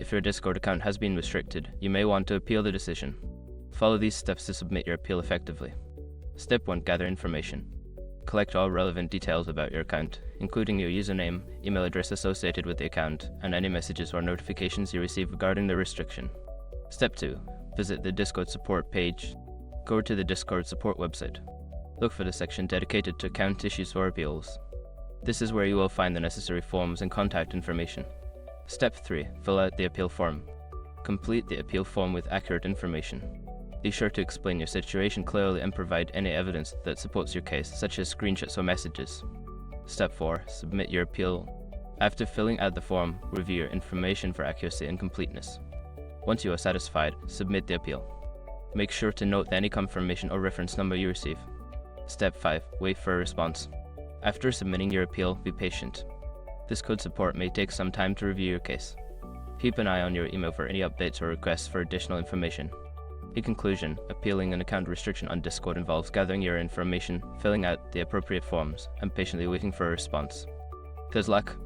If your Discord account has been restricted, you may want to appeal the decision. Follow these steps to submit your appeal effectively. Step 1. Gather information. Collect all relevant details about your account, including your username, email address associated with the account, and any messages or notifications you receive regarding the restriction. Step 2. Visit the Discord support page. Go to the Discord support website. Look for the section dedicated to account issues or appeals. This is where you will find the necessary forms and contact information. Step 3. Fill out the appeal form. Complete the appeal form with accurate information. Be sure to explain your situation clearly and provide any evidence that supports your case, such as screenshots or messages. Step 4. Submit your appeal. After filling out the form, review your information for accuracy and completeness. Once you are satisfied, submit the appeal. Make sure to note any confirmation or reference number you receive. Step 5. Wait for a response. After submitting your appeal, be patient. Discord support may take some time to review your case. Keep an eye on your email for any updates or requests for additional information. In conclusion, appealing an account restriction on Discord involves gathering your information, filling out the appropriate forms, and patiently waiting for a response. Good luck!